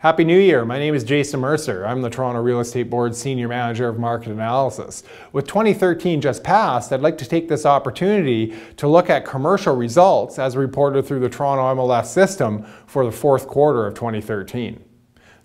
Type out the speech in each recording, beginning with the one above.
Happy New Year. My name is Jason Mercer. I'm the Toronto Real Estate Board's Senior Manager of Market Analysis. With 2013 just passed, I'd like to take this opportunity to look at commercial results as reported through the Toronto MLS system for the fourth quarter of 2013.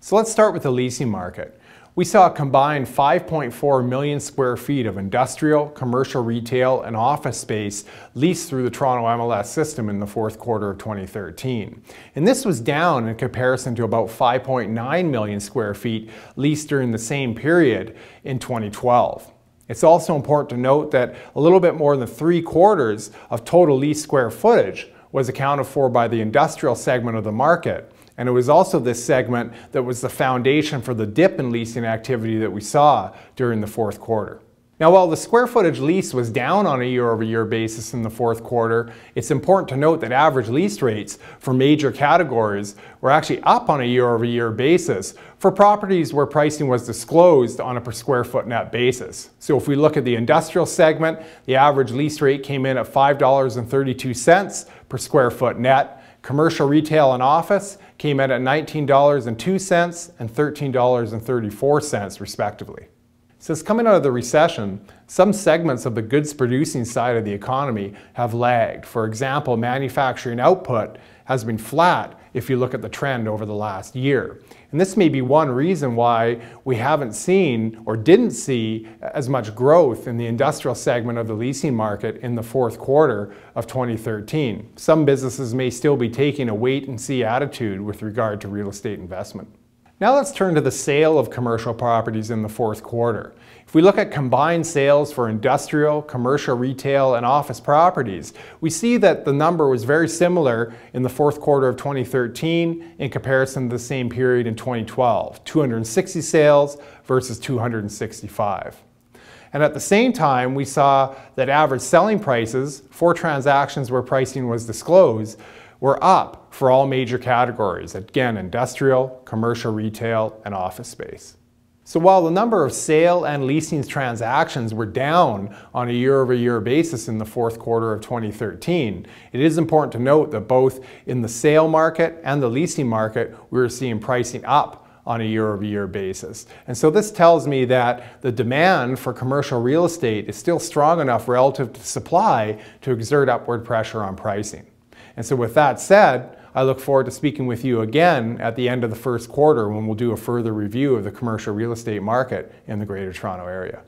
So let's start with the leasing market. We saw a combined 5.4 million square feet of industrial, commercial, retail, and office space leased through the Toronto MLS system in the fourth quarter of 2013. And this was down in comparison to about 5.9 million square feet leased during the same period in 2012. It's also important to note that a little bit more than 3/4 of total leased square footage was accounted for by the industrial segment of the market. And it was also this segment that was the foundation for the dip in leasing activity that we saw during the fourth quarter. Now, while the square footage lease was down on a year-over-year basis in the fourth quarter, it's important to note that average lease rates for major categories were actually up on a year-over-year basis for properties where pricing was disclosed on a per square foot net basis. So if we look at the industrial segment, the average lease rate came in at $5.32 per square foot net. Commercial, retail, and office came in at $19.02 and $13.34 respectively. Since coming out of the recession, some segments of the goods producing side of the economy have lagged. For example, manufacturing output has been flat if you look at the trend over the last year. And this may be one reason why we haven't seen or didn't see as much growth in the industrial segment of the leasing market in the fourth quarter of 2013. Some businesses may still be taking a wait and see attitude with regard to real estate investment. Now let's turn to the sale of commercial properties in the fourth quarter. If we look at combined sales for industrial, commercial, retail, and office properties, we see that the number was very similar in the fourth quarter of 2013 in comparison to the same period in 2012, 260 sales versus 265. And at the same time, we saw that average selling prices for transactions where pricing was disclosed were up for all major categories, again, industrial, commercial, retail, and office space. So while the number of sale and leasing transactions were down on a year-over-year basis in the fourth quarter of 2013, it is important to note that both in the sale market and the leasing market, we were seeing pricing up on a year-over-year basis. And so this tells me that the demand for commercial real estate is still strong enough relative to supply to exert upward pressure on pricing. And so with that said, I look forward to speaking with you again at the end of the first quarter when we'll do a further review of the commercial real estate market in the Greater Toronto Area.